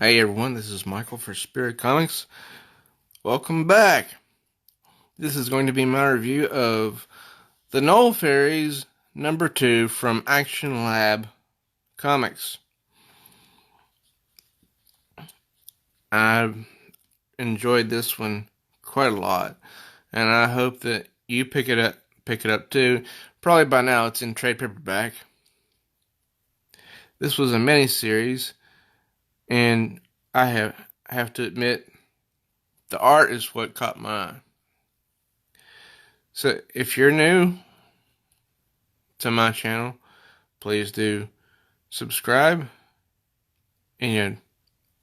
Hey everyone, this is Michael for Spirit Comics. Welcome back. This is going to be my review of the Null Faeries #2 from Action Lab Comics. I enjoyed this one quite a lot, and I hope that you pick it up too. Probably by now it's in trade paperback. This was a mini-series, and I have to admit the art is what caught my eye. So if you're new to my channel, please do subscribe and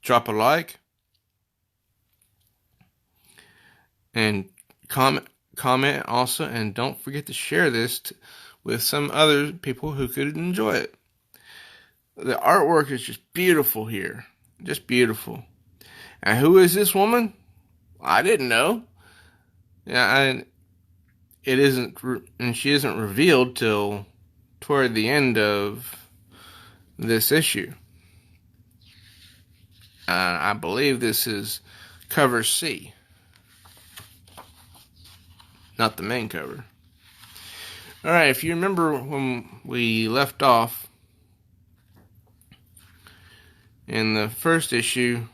drop a like and comment also, and don't forget to share this with some other people who could enjoy it. The artwork is just beautiful here, just beautiful. And who is this woman? I didn't know. Yeah, and she isn't revealed till toward the end of this issue. I believe this is cover C, not the main cover. Alright, if you remember when we left off in the first issue,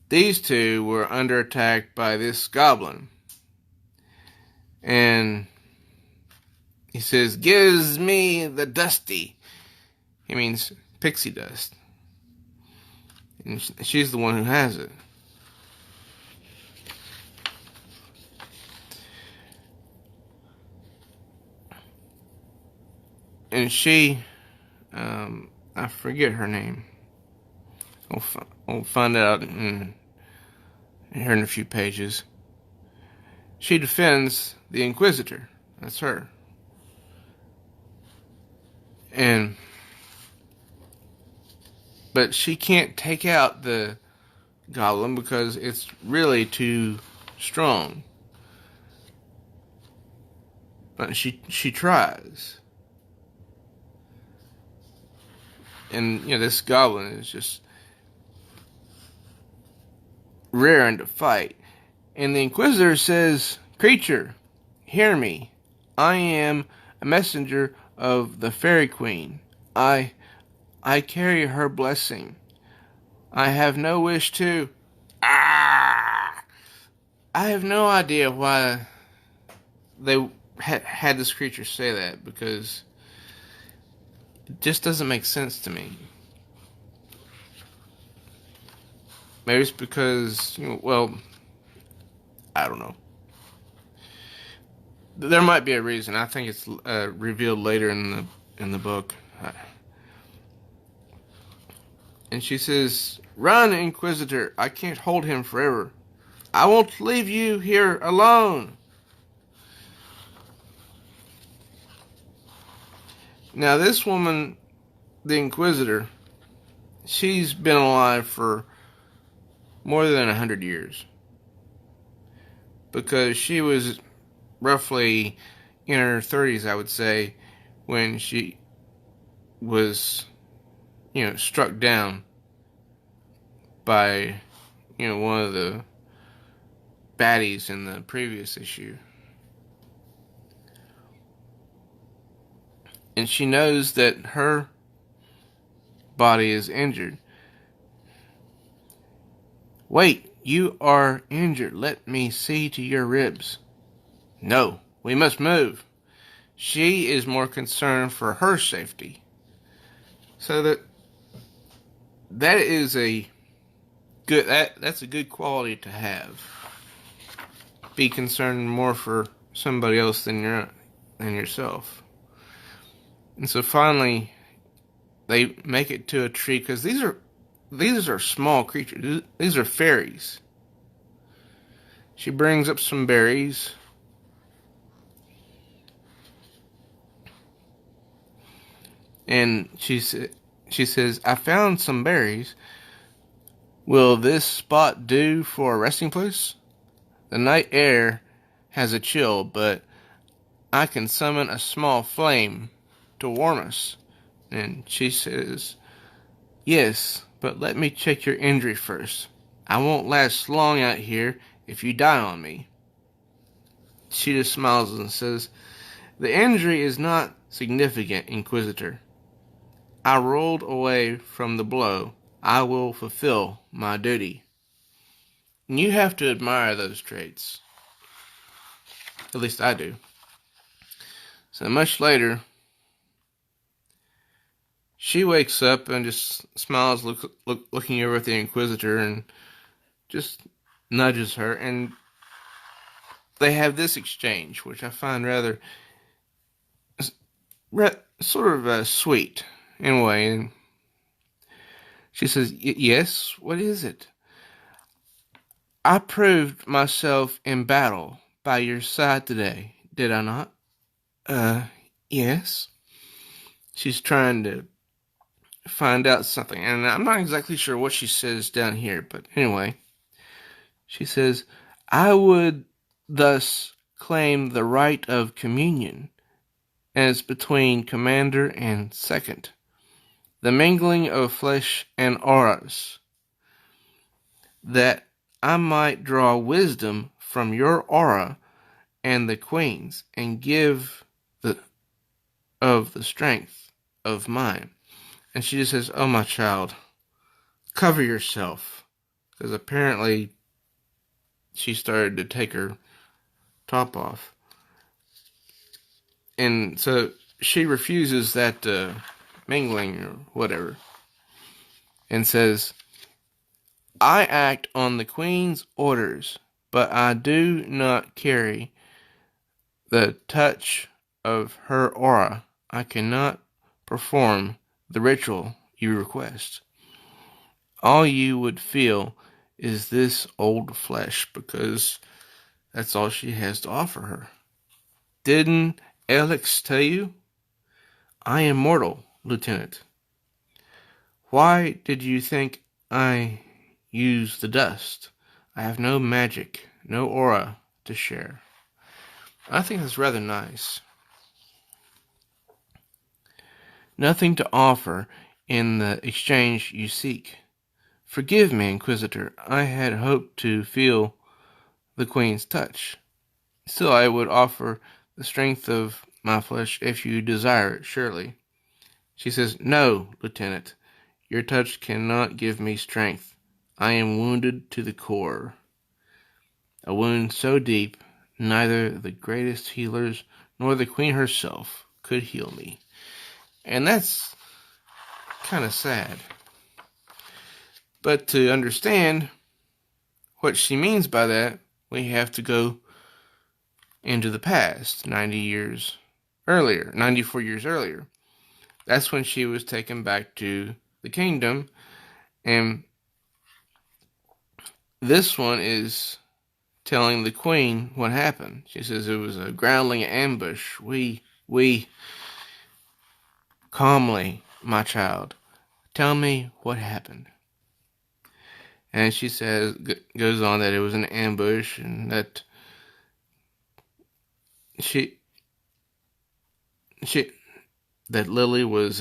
these two were under attack by this goblin. And he says, "Gives me the dusty." He means pixie dust. And she's the one who has it. And she, I forget her name. We'll find out here in a few pages. She defends the Inquisitor. That's her. But she can't take out the goblin because it's really too strong. But she tries. And this goblin is just raring to fight. And the Inquisitor says, "Creature, hear me. I am a messenger of the Fairy Queen. I carry her blessing. I have no wish to..." I have no idea why they had this creature say that, because it just doesn't make sense to me. Maybe it's because, well, I don't know. There might be a reason. I think it's revealed later in the book. And she says, "Run, Inquisitor. I can't hold him forever. I won't leave you here alone." Now, this woman, the Inquisitor, she's been alive for more than 100 years. Because she was roughly in her 30s, I would say, when she was, struck down by, one of the baddies in the previous issue. And she knows that her body is injured. "Wait, you are injured. Let me see to your ribs." "No, we must move." She is more concerned for her safety. So that is a good that's a good quality to have. Be concerned more for somebody else than yourself. And so finally, they make it to a tree, because these are small creatures. These are fairies. She brings up some berries. And she says, "I found some berries. Will this spot do for a resting place? The night air has a chill, but I can summon a small flame to warm us." And she says, "Yes, but let me check your injury first. I won't last long out here if you die on me. She just smiles and says, the injury is not significant, Inquisitor. I rolled away from the blow. I will fulfill my duty. And you have to admire those traits. At least I do. So much later, she wakes up and just smiles, looking over at the Inquisitor, and just nudges her. And they have this exchange, which I find rather sort of sweet in a way. And she says, yes, what is it? I proved myself in battle by your side today, did I not? Yes. She's trying to find out something, and I'm not exactly sure what she says down here, but anyway. She says, I would thus claim the right of communion as between commander and second, the mingling of flesh and auras, that I might draw wisdom from your aura and the queen's, and give of the strength of mine. And she just says, oh, my child, cover yourself. Because apparently she started to take her top off. And so she refuses that mingling or whatever. And says, I act on the queen's orders, but I do not carry the touch of her aura. I cannot perform the ritual you request. All you would feel is this old flesh, because that's all she has to offer her. Didn't Alex tell you? I am mortal, Lieutenant. Why did you think I use the dust? I have no magic, no aura to share. I think that's rather nice. Nothing to offer in the exchange you seek. Forgive me, Inquisitor. I had hoped to feel the Queen's touch. Still, I would offer the strength of my flesh if you desire it, surely. She says, no, Lieutenant. Your touch cannot give me strength. I am wounded to the core. A wound so deep, neither the greatest healers nor the Queen herself could heal me. And that's kind of sad. But to understand what she means by that, we have to go into the past, 94 years earlier. That's when she was taken back to the kingdom, and this one is telling the Queen what happened. She says it was a groundling ambush. We calmly, my child, tell me what happened. And she says, goes on that it was an ambush, and that that Lily was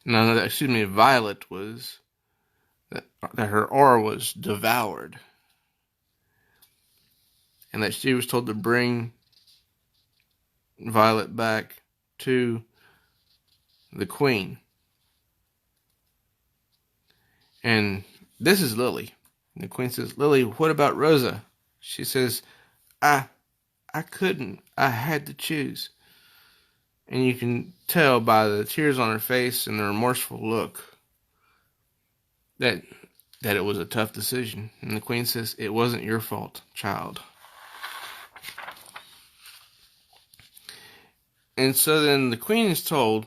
Violet was that her aura was devoured, and that she was told to bring Violet back to the Queen. And this is Lily. And the Queen says, Lily, what about Rosa? She says, I couldn't. I had to choose. And you can tell by the tears on her face and the remorseful look that it was a tough decision. And the Queen says, it wasn't your fault, child. And so then the Queen is told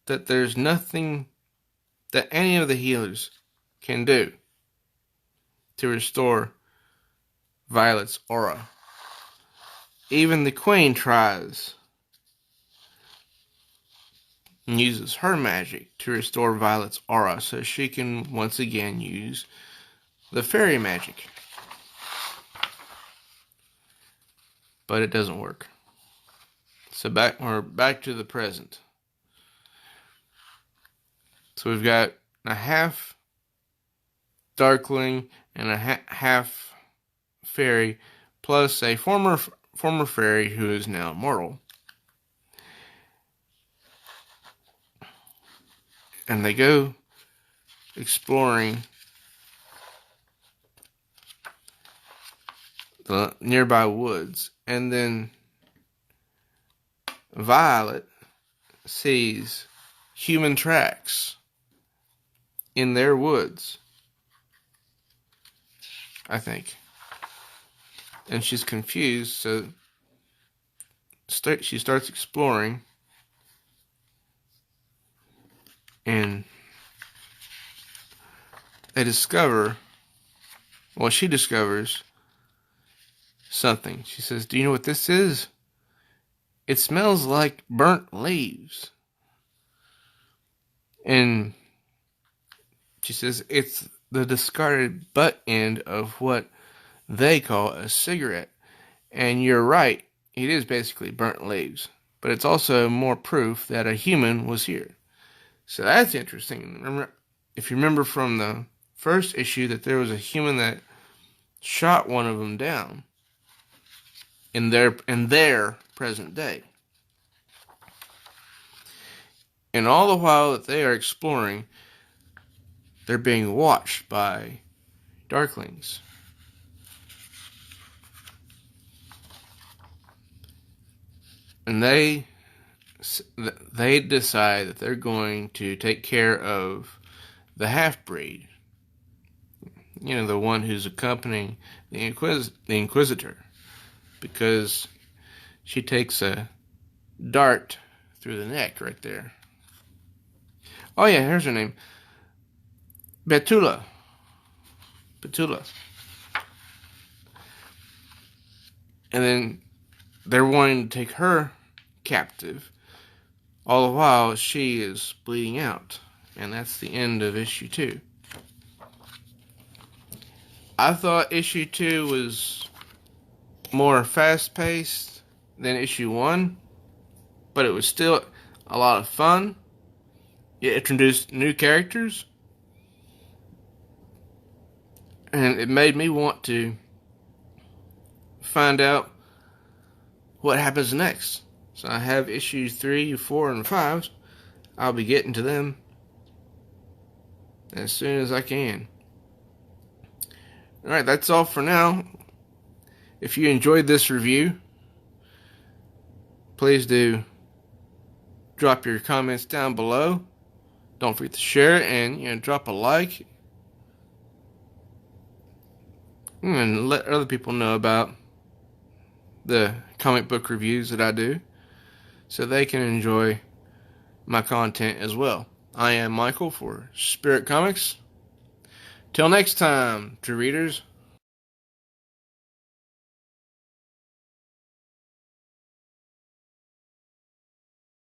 that there's nothing that any of the healers can do to restore Violet's aura. Even the Queen tries and uses her magic to restore Violet's aura so she can once again use the fairy magic. But it doesn't work. So we're back to the present. So we've got a half Darkling and a half fairy, plus a former fairy who is now mortal. And they go exploring the nearby woods, and then Violet sees human tracks in their woods, I think. And she's confused, so she starts exploring, and she discovers something. She says, "Do you know what this is? It smells like burnt leaves." And she says it's the discarded butt end of what they call a cigarette. And you're right, it is basically burnt leaves. But it's also more proof that a human was here. So that's interesting. If you remember from the first issue, that there was a human that shot one of them down in their present day. And all the while that they are exploring, they're being watched by Darklings. And they decide that they're going to take care of the half-breed. You know, the one who's accompanying the Inquisitor. Because she takes a dart through the neck right there. Oh yeah, here's her name. Betula. And then they're wanting to take her captive. All the while, she is bleeding out. And that's the end of issue 2. I thought issue 2 was more fast-paced than issue 1. But it was still a lot of fun. It introduced new characters. And it made me want to find out what happens next. So I have issues 3, 4, and 5. I'll be getting to them as soon as I can. Alright, that's all for now. If you enjoyed this review, please do drop your comments down below. Don't forget to share and drop a like. And let other people know about the comic book reviews that I do, so they can enjoy my content as well. I am Michael for Spirit Comics. Till next time, true readers.